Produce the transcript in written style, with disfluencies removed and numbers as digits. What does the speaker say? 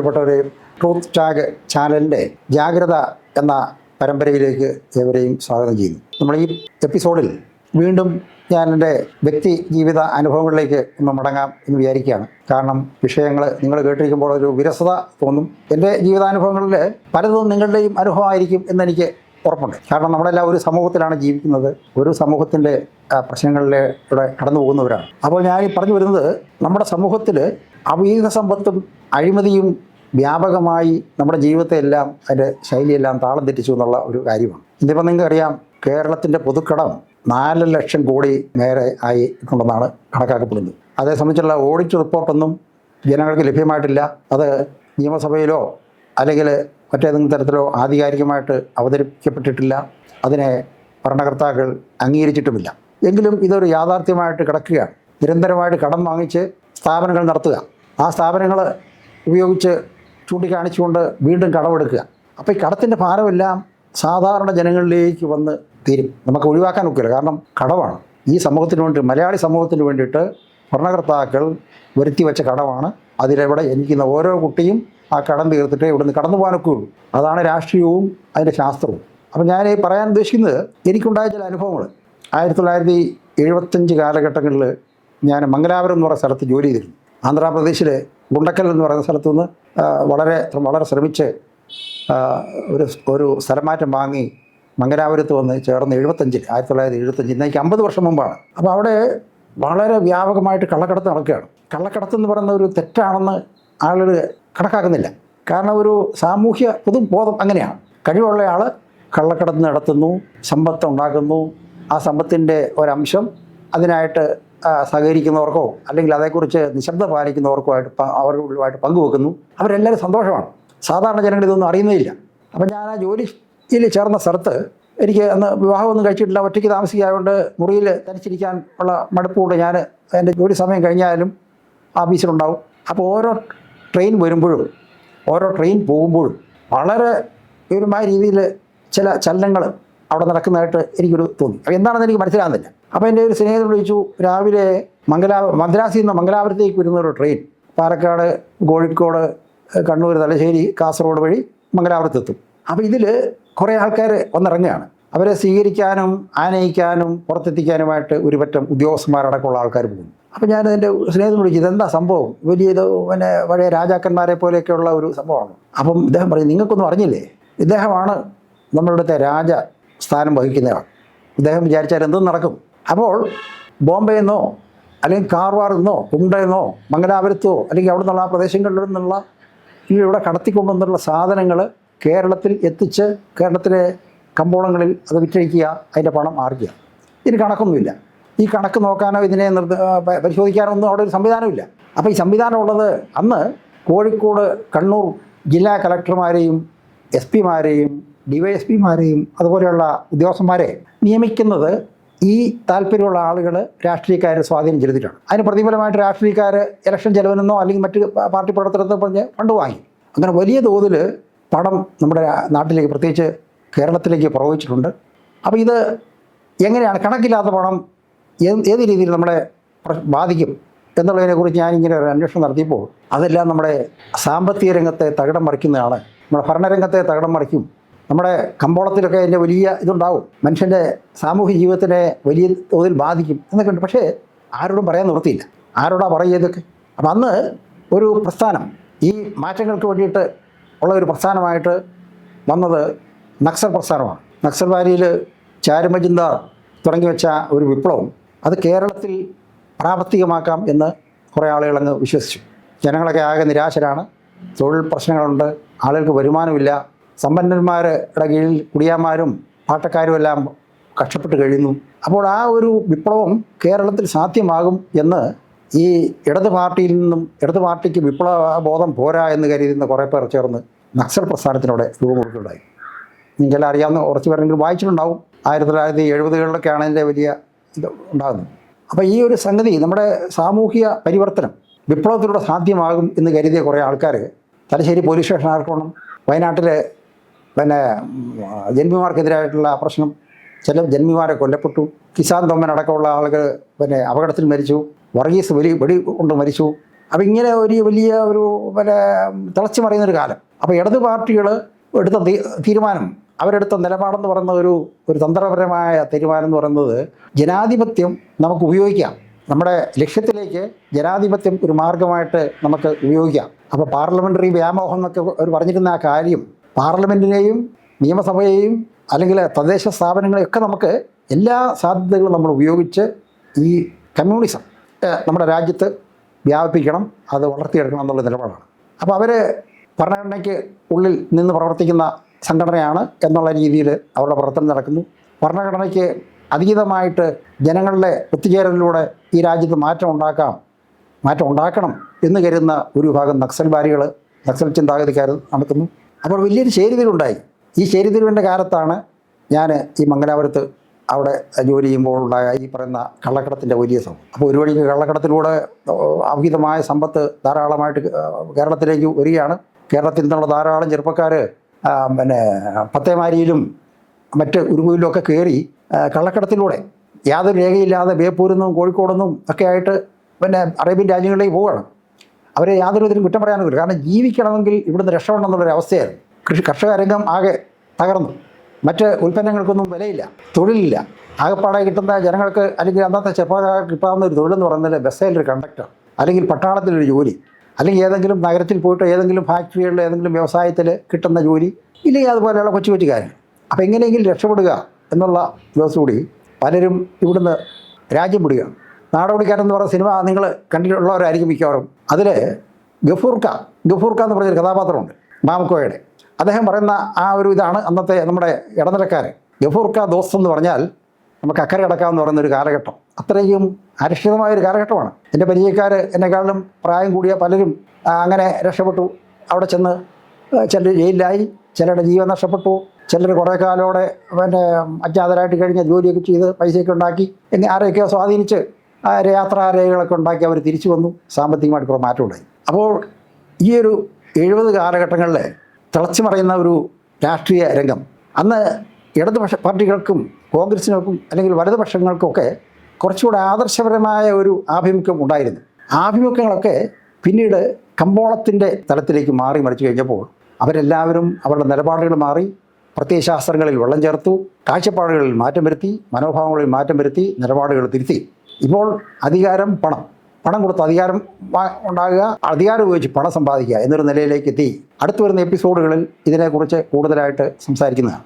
പ്രിയപ്പെട്ടവരെ, truth tag ചാനലിൻ്റെ ജാഗ്രത എന്ന പരമ്പരയിലേക്ക് ഏവരെയും സ്വാഗതം ചെയ്യുന്നു. നമ്മൾ ഈ എപ്പിസോഡിൽ വീണ്ടും ഞാൻ എൻ്റെ വ്യക്തി ജീവിത അനുഭവങ്ങളിലേക്ക് ഒന്ന് മടങ്ങാം എന്ന് വിചാരിക്കുകയാണ്. കാരണം വിഷയങ്ങൾ നിങ്ങൾ കേട്ടിരിക്കുമ്പോൾ ഒരു വിരസത തോന്നും. എൻ്റെ ജീവിതാനുഭവങ്ങളിൽ പലതും നിങ്ങളുടെയും അനുഭവമായിരിക്കും എന്നെനിക്ക് ഉറപ്പുണ്ട്. കാരണം നമ്മളെല്ലാം ഒരു സമൂഹത്തിലാണ് ജീവിക്കുന്നത്, ഒരു സമൂഹത്തിൻ്റെ പ്രശ്നങ്ങളിലൂടെ കടന്നു പോകുന്നവരാണ്. അപ്പോൾ ഞാൻ ഈ പറഞ്ഞു വരുന്നത്, നമ്മുടെ സമൂഹത്തിൽ അവിഹിത സമ്പത്തും അഴിമതിയും വ്യാപകമായി നമ്മുടെ ജീവിതത്തെ എല്ലാം അതിൻ്റെ ശൈലിയെല്ലാം താളം തെറ്റിച്ചു എന്നുള്ള ഒരു കാര്യമാണ്. ഇതിപ്പോൾ നിങ്ങൾക്കറിയാം, കേരളത്തിൻ്റെ പൊതുക്കടം 4 ലക്ഷം കോടി മേലെ ആയിട്ടുണ്ടെന്നാണ് കണക്കാക്കപ്പെടുന്നത്. അതേ സംബന്ധിച്ചുള്ള ഓഡിറ്റ് റിപ്പോർട്ടൊന്നും ജനങ്ങൾക്ക് ലഭ്യമായിട്ടില്ല. അത് നിയമസഭയിലോ അല്ലെങ്കിൽ മറ്റേതെങ്കിലും തരത്തിലോ ആധികാരികമായിട്ട് അവതരിപ്പിക്കപ്പെട്ടിട്ടില്ല. അതിനെ ഭരണകർത്താക്കൾ അംഗീകരിച്ചിട്ടുമില്ല. എങ്കിലും ഇതൊരു യാഥാർത്ഥ്യമായിട്ട് കിടക്കുകയാണ്. നിരന്തരമായിട്ട് കടം വാങ്ങിച്ച് സ്ഥാപനങ്ങൾ നടത്തുക, ആ സ്ഥാപനങ്ങൾ ഉപയോഗിച്ച് ചൂണ്ടിക്കാണിച്ചുകൊണ്ട് വീണ്ടും കടമെടുക്കുക. അപ്പോൾ ഈ കടത്തിൻ്റെ ഭാരമെല്ലാം സാധാരണ ജനങ്ങളിലേക്ക് വന്ന് തീരും. നമുക്ക് ഒഴിവാക്കാൻ ഒക്കില്ല, കാരണം കടമാണ്. ഈ സമൂഹത്തിന് വേണ്ടി, മലയാളി സമൂഹത്തിന് വേണ്ടിയിട്ട് ഭരണകർത്താക്കൾ വരുത്തി വെച്ച കടമാണ്. അതിലെവിടെ ജനിക്കുന്ന ഓരോ കുട്ടിയും ആ കടം തീർത്തിട്ട് ഇവിടുന്ന് കടന്നു പോകാനൊക്കെ ഉള്ളൂ. അതാണ് രാഷ്ട്രീയവും അതിൻ്റെ ശാസ്ത്രവും. അപ്പോൾ ഞാൻ പറയാൻ ഉദ്ദേശിക്കുന്നത്, എനിക്കുണ്ടായ ചില അനുഭവങ്ങൾ. 1975 കാലഘട്ടങ്ങളിൽ ഞാൻ മംഗലാപുരം എന്ന് പറയുന്ന സ്ഥലത്ത് ജോലി ചെയ്തിരുന്നു. ആന്ധ്രാപ്രദേശിലെ ഗുണ്ടക്കൽ എന്ന് പറയുന്ന സ്ഥലത്തു നിന്ന് വളരെ ശ്രമിച്ച് ഒരു സ്ഥലമാറ്റം വാങ്ങി മംഗലാപുരത്ത് വന്ന് ചേർന്ന് 1975 ഇന്നേക്ക് 50 വർഷം മുമ്പാണ്. അപ്പോൾ അവിടെ വളരെ വ്യാപകമായിട്ട് കള്ളക്കടത്ത് നടക്കുകയാണ്. കള്ളക്കടത്ത് എന്ന് പറയുന്ന ഒരു തെറ്റാണെന്ന് ആളുകൾ കണക്കാക്കുന്നില്ല. കാരണം ഒരു സാമൂഹ്യ പൊതുബോധം അങ്ങനെയാണ്. കഴിവുള്ള ആൾ കള്ളക്കടത്ത് നടത്തുന്നു, സമ്പത്ത് ഉണ്ടാക്കുന്നു. ആ സമ്പത്തിൻ്റെ ഒരംശം അതിനായിട്ട് സഹകരിക്കുന്നവർക്കോ അല്ലെങ്കിൽ അതേക്കുറിച്ച് നിശബ്ദത പാലിക്കുന്നവർക്കോ അവരുമായിട്ട് പങ്കുവെക്കുന്നു. അവരെല്ലാവരും സന്തോഷമാണ്. സാധാരണ ജനങ്ങൾ ഇതൊന്നും അറിയുന്നേയില്ല. അപ്പം ഞാൻ ആ ജോലിയിൽ ചേർന്ന സ്ഥലത്ത് എനിക്ക് അന്ന് വിവാഹമൊന്നും കഴിച്ചിട്ടില്ല, ഒറ്റയ്ക്ക് താമസിക്കായതുകൊണ്ട് മുറിയിൽ തനിച്ചിരിക്കാൻ ഉള്ള മടുപ്പുകൊണ്ട് ഞാൻ എൻ്റെ ജോലി സമയം കഴിഞ്ഞാലും ഓഫീസിലുണ്ടാവും. അപ്പോൾ ഓരോ ട്രെയിൻ വരുമ്പോഴും ഓരോ ട്രെയിൻ പോകുമ്പോഴും വളരെ വിപുലമായ രീതിയിൽ ചില ചലനങ്ങൾ അവിടെ നടക്കുന്നതായിട്ട് എനിക്കൊരു തോന്നി. അപ്പോൾ എന്താണെന്ന് എനിക്ക് മനസ്സിലാകുന്നില്ല. അപ്പോൾ എൻ്റെ ഒരു സ്നേഹിതൻ വിളിച്ചു, രാവിലെ മദ്രാസിൽ നിന്ന് മംഗലാപുരത്തേക്ക് വരുന്ന ഒരു ട്രെയിൻ പാലക്കാട്, കോഴിക്കോട്, കണ്ണൂർ, തലശ്ശേരി, കാസർഗോഡ് വഴി മംഗലാപുരത്തെത്തും. അപ്പോൾ ഇതിൽ കുറേ ആൾക്കാർ വന്നിറങ്ങുകയാണ്. അവരെ സ്വീകരിക്കാനും ആനയിക്കാനും പുറത്തെത്തിക്കാനുമായിട്ട് ഒരു പറ്റം ഉദ്യോഗസ്ഥന്മാരടക്കമുള്ള ആൾക്കാർ പോകുന്നു. അപ്പോൾ ഞാൻ എൻ്റെ സ്നേഹിതൻ വിളിച്ചു, ഇതെന്താ സംഭവം? ഇത് പഴയ രാജാക്കന്മാരെ പോലെയൊക്കെയുള്ള ഒരു സംഭവമാണ്. അപ്പം ഇദ്ദേഹം പറയും, നിങ്ങൾക്കൊന്നും അറിഞ്ഞില്ലേ, ഇദ്ദേഹമാണ് നമ്മളിവിടുത്തെ രാജസ്ഥാനം വഹിക്കുന്നയാൾ. ഇദ്ദേഹം വിചാരിച്ചാൽ എന്തും നടക്കും. അപ്പോൾ ബോംബെയിൽ നിന്നോ അല്ലെങ്കിൽ കാർവാറിൽ നിന്നോ കുണ്ടയെന്നോ മംഗലാപുരത്തോ അല്ലെങ്കിൽ അവിടെ നിന്നുള്ള ആ പ്രദേശങ്ങളിൽ നിന്നുള്ള ഇവിടെ കടത്തിക്കൊണ്ടുവന്നുള്ള സാധനങ്ങൾ കേരളത്തിൽ എത്തിച്ച് കേരളത്തിലെ കമ്പോളങ്ങളിൽ അത് വിറ്റഴിക്കുക, അതിൻ്റെ പണം ആർക്കുക. ഇതിന് കണക്കൊന്നുമില്ല. ഈ കണക്ക് നോക്കാനോ ഇതിനെ പരിശോധിക്കാനോ ഒന്നും അവിടെ ഒരു സംവിധാനമില്ല. അപ്പോൾ ഈ സംവിധാനമുള്ളത് അന്ന് കോഴിക്കോട്, കണ്ണൂർ ജില്ലാ കളക്ടർമാരെയും SP-മാരെയും DYSP-മാരെയും അതുപോലെയുള്ള ഉദ്യോഗസ്ഥന്മാരെ നിയമിക്കുന്നത് ഈ താല്പര്യമുള്ള ആളുകൾ രാഷ്ട്രീയക്കാരെ സ്വാധീനം ചെലുത്തിയിട്ടാണ്. അതിന് പ്രതിഫലമായിട്ട് രാഷ്ട്രീയക്കാർ ഇലക്ഷൻ ചെലവിനെന്നോ അല്ലെങ്കിൽ മറ്റ് പാർട്ടി പ്രവർത്തനത്തെ പറഞ്ഞ് ഫണ്ട് വാങ്ങി. അങ്ങനെ വലിയ തോതിൽ പണം നമ്മുടെ നാട്ടിലേക്ക്, പ്രത്യേകിച്ച് കേരളത്തിലേക്ക് പ്രവഹിച്ചിട്ടുണ്ട്. അപ്പോൾ ഇത് എങ്ങനെയാണ് കണക്കില്ലാത്ത പണം ഏത് രീതിയിൽ നമ്മളെ ബാധിക്കും എന്നുള്ളതിനെക്കുറിച്ച് ഞാനിങ്ങനെ ഒരു അന്വേഷണം നടത്തിയപ്പോൾ അതെല്ലാം നമ്മുടെ സാമ്പത്തിക രംഗത്തെ തകിടം മറിക്കുന്നതാണ്. നമ്മുടെ ഭരണരംഗത്തെ തകിടം മറിക്കും. നമ്മുടെ കമ്പോളത്തിലൊക്കെ അതിൻ്റെ വലിയ ഇതുണ്ടാവും. മനുഷ്യൻ്റെ സാമൂഹ്യ ജീവിതത്തിനെ വലിയ തോതിൽ ബാധിക്കും എന്നൊക്കെ ഉണ്ട്. പക്ഷേ ആരോടും പറയാൻ നിവൃത്തിയില്ല. ആരോടാ പറയുക ഇതൊക്കെ? അപ്പം അന്ന് ഒരു പ്രസ്ഥാനം, ഈ മാറ്റങ്ങൾക്ക് വേണ്ടിയിട്ട് ഉള്ള ഒരു പ്രസ്ഥാനമായിട്ട് വന്നത് നക്സൽ പ്രസ്ഥാനമാണ്. നക്സൽ വാരിയിൽ ചാരുമജുംദാർ തുടങ്ങി വെച്ച ഒരു വിപ്ലവം അത് കേരളത്തിൽ പ്രാവർത്തികമാക്കാം എന്ന് കുറേ ആളുകൾ അങ്ങ് വിശ്വസിച്ചു. ജനങ്ങളൊക്കെ ആകെ നിരാശരാണ്. തൊഴിൽ പ്രശ്നങ്ങളുണ്ട്, ആളുകൾക്ക് വരുമാനമില്ല, സമ്പന്നന്മാരുടെ കീഴിൽ കുടിയാന്മാരും പാട്ടക്കാരും എല്ലാം കഷ്ടപ്പെട്ട് കഴിയുന്നു. അപ്പോൾ ആ ഒരു വിപ്ലവം കേരളത്തിൽ സാധ്യമാകും എന്ന് ഈ ഇടത് പാർട്ടിക്ക് വിപ്ലവ ബോധം പോരാ എന്ന് കരുതുന്ന കുറേ പേർ ചേർന്ന് നക്സൽ പ്രസ്ഥാനത്തിനോടെ രൂപം കൊടുക്കുകയുണ്ടായി. നിങ്ങൾക്കെല്ലാം അറിയാവുന്ന കുറച്ച് പേരെങ്കിലും വായിച്ചിട്ടുണ്ടാവും. 1970-കളിലൊക്കെയാണ് അതിൻ്റെ വലിയ ഇത് ഉണ്ടാകുന്നത്. അപ്പോൾ ഈ ഒരു സംഗതി, നമ്മുടെ സാമൂഹിക പരിവർത്തനം വിപ്ലവത്തിലൂടെ സാധ്യമാകും എന്ന് കരുതിയ കുറേ ആൾക്കാർ തലശ്ശേരി പോലീസ് സ്റ്റേഷൻ ആക്രമണം, വയനാട്ടിലെ ജന്മിമാർക്കെതിരായിട്ടുള്ള പ്രശ്നം, ചില ജന്മിമാരെ കൊല്ലപ്പെട്ടു, കിസാൻ തൊമ്മൻ അടക്കമുള്ള ആളുകൾ അപകടത്തിൽ മരിച്ചു, വർഗീസ് വെടി കൊണ്ട് മരിച്ചു, അപ്പോൾ ഇങ്ങനെ ഒരു വലിയ ഒരു പിന്നെ തിളച്ചു മറിയുന്നൊരു കാലം. അപ്പോൾ ഇടത് പാർട്ടികൾ എടുത്ത തീരുമാനം, അവരെടുത്ത നിലപാടെന്ന് പറയുന്ന ഒരു തന്ത്രപരമായ തീരുമാനം എന്ന് പറയുന്നത് ജനാധിപത്യം നമുക്ക് ഉപയോഗിക്കാം, നമ്മുടെ ലക്ഷ്യത്തിലേക്ക് ജനാധിപത്യം ഒരു മാർഗമായിട്ട് നമുക്ക് ഉപയോഗിക്കാം. അപ്പോൾ പാർലമെൻ്ററി വ്യാമോഹം എന്നൊക്കെ അവർ പറഞ്ഞിരുന്ന ആ കാര്യം, പാർലമെൻറ്റിനെയും നിയമസഭയെയും അല്ലെങ്കിൽ തദ്ദേശ സ്ഥാപനങ്ങളെയൊക്കെ നമുക്ക് എല്ലാ സാധ്യതകളും നമ്മൾ ഉപയോഗിച്ച് ഈ കമ്മ്യൂണിസം നമ്മുടെ രാജ്യത്ത് വ്യാപിപ്പിക്കണം, അത് വളർത്തിയെടുക്കണം എന്നുള്ള നിലപാടാണ്. അപ്പോൾ അവർ ഭരണഘടനയ്ക്ക് ഉള്ളിൽ നിന്ന് പ്രവർത്തിക്കുന്ന സംഘടനയാണ് എന്നുള്ള രീതിയിൽ അവരുടെ പ്രവർത്തനം നടക്കുന്നു. ഭരണഘടനയ്ക്ക് അതീതമായിട്ട് ജനങ്ങളുടെ ഒത്തുചേരലിലൂടെ ഈ രാജ്യത്ത് മാറ്റം ഉണ്ടാക്കണം എന്ന് കരുതുന്ന ഒരു വിഭാഗം നക്സൽ ചിന്താഗതിക്കാർ നടക്കുന്നു. അപ്പോൾ വലിയൊരു ചേരിതിരിവുണ്ടായി. ഈ ചേരിതിരിവിൻ്റെ കാലത്താണ് ഞാൻ ഈ മംഗലാപുരത്ത് അവിടെ ജോലി ചെയ്യുമ്പോൾ ഉണ്ടായ ഈ പറയുന്ന കള്ളക്കടത്തിൻ്റെ വലിയ സംഭവം. അപ്പോൾ ഒരു വഴിക്ക് കള്ളക്കടത്തിലൂടെ അവിഹിതമായ സമ്പത്ത് ധാരാളമായിട്ട് കേരളത്തിലേക്ക് വരികയാണ്. കേരളത്തിൽ നിന്നുള്ള ധാരാളം ചെറുപ്പക്കാർ പിന്നെ പത്തേമാരിയിലും മറ്റ് ഉരുകുയിലും ഒക്കെ കയറി കള്ളക്കടത്തിലൂടെ യാതൊരു രേഖയില്ലാതെ ബേപ്പൂരിൽ കോഴിക്കോടെന്നും ഒക്കെ ആയിട്ട് പിന്നെ അറേബ്യൻ രാജ്യങ്ങളിലേക്ക് പോവുകയാണ്. അവരെ യാതൊരു വിധത്തിലും കുറ്റം പറയാനൊന്നുമില്ല. കാരണം ജീവിക്കണമെങ്കിൽ ഇവിടുന്ന് രക്ഷപ്പെടണമെന്നുള്ളൊരു അവസ്ഥയായിരുന്നു. കർഷക രംഗം ആകെ തകർന്നു. മറ്റ് ഉൽപ്പന്നങ്ങൾക്കൊന്നും വിലയില്ല, തൊഴിലില്ല. ആകെപ്പാടെ കിട്ടുന്ന ജനങ്ങൾക്ക് അല്ലെങ്കിൽ അന്നത്തെ ചെറുപ്പക്കാർക്ക് കിട്ടാവുന്ന ഒരു തൊഴിലെന്ന് പറയുന്നത് ബസ്സിലൊരു കണ്ടക്ടർ, അല്ലെങ്കിൽ പട്ടാളത്തിലൊരു ജോലി, അല്ലെങ്കിൽ ഏതെങ്കിലും നഗരത്തിൽ പോയിട്ട് ഏതെങ്കിലും ഫാക്ടറികളിൽ ഏതെങ്കിലും വ്യവസായത്തിൽ കിട്ടുന്ന ജോലി, ഇല്ലെങ്കിൽ അതുപോലെയുള്ള കൊച്ചു കൊച്ചു കാര്യങ്ങൾ. അപ്പോൾ എങ്ങനെയെങ്കിലും രക്ഷപ്പെടുക എന്നുള്ള ദിവസകൂടി പലരും ഇവിടുന്ന് രാജ്യം വിടുകയാണ്. നാടോടിക്കാരെന്ന് പറയുന്ന സിനിമ നിങ്ങൾ കണ്ടിട്ടുള്ളവരായിരിക്കും മിക്കവാറും. അതിൽ ഗഫൂർക്ക എന്ന് പറഞ്ഞൊരു കഥാപാത്രമുണ്ട് മാമുക്കോയുടെ. അദ്ദേഹം പറയുന്ന ആ ഒരു ഇതാണ് അന്നത്തെ നമ്മുടെ ഇടനിലക്കാരൻ. ഗഫൂർക്ക ദോസ്ത് എന്ന് പറഞ്ഞാൽ നമുക്ക് അക്കരെ കിടക്കാമെന്ന് പറയുന്നൊരു കാലഘട്ടം. അത്രയും അരക്ഷിതമായൊരു കാലഘട്ടമാണ്. എൻ്റെ പരിചയക്കാർ എന്നെക്കാളും പ്രായം കൂടിയ പലരും അങ്ങനെ രക്ഷപ്പെട്ടു. അവിടെ ചെന്ന് ചിലർ ജയിലിലായി, ചിലരുടെ ജീവൻ നഷ്ടപ്പെട്ടു, ചിലർ കുറേ കാലോടെ പിന്നെ അജ്ഞാതരായിട്ട് കഴിഞ്ഞ ജോലിയൊക്കെ ചെയ്ത് പൈസയൊക്കെ ഉണ്ടാക്കി ആരെയൊക്കെയോ സ്വാധീനിച്ച് യാത്രാരേഖകളൊക്കെ ഉണ്ടാക്കി അവർ തിരിച്ചു വന്നു. സാമ്പത്തികമായിട്ട് കുറേ മാറ്റമുണ്ടായി. അപ്പോൾ ഈ ഒരു 70 കാലഘട്ടങ്ങളിൽ തിളച്ചു മറിയുന്ന ഒരു രാഷ്ട്രീയ രംഗം, അന്ന് ഇടതുപക്ഷ പാർട്ടികൾക്കും കോൺഗ്രസിനൊക്കും അല്ലെങ്കിൽ വലതുപക്ഷങ്ങൾക്കൊക്കെ കുറച്ചുകൂടെ ആദർശപരമായ ഒരു ആഭിമുഖ്യം ഉണ്ടായിരുന്നു. ആഭിമുഖ്യങ്ങളൊക്കെ പിന്നീട് കമ്പോളത്തിൻ്റെ തലത്തിലേക്ക് മാറി മറിച്ചു കഴിഞ്ഞപ്പോൾ അവരെല്ലാവരും അവരുടെ നിലപാടുകൾ മാറി, പ്രത്യയശാസ്ത്രങ്ങളിൽ വെള്ളം ചേർത്തു, കാഴ്ചപ്പാടുകളിൽ മാറ്റം വരുത്തി, മനോഭാവങ്ങളിൽ മാറ്റം വരുത്തി, നിലപാടുകൾ തിരുത്തി. ഇപ്പോൾ അധികാരം, പണം കൊടുത്ത് അധികാരം ഉണ്ടാകുക, അധികാരം ഉപയോഗിച്ച് പണം സമ്പാദിക്കുക എന്നൊരു നിലയിലേക്ക് എത്തി. അടുത്തു വരുന്ന എപ്പിസോഡുകളിൽ ഇതിനെക്കുറിച്ച് കൂടുതലായിട്ട് സംസാരിക്കുന്നതാണ്.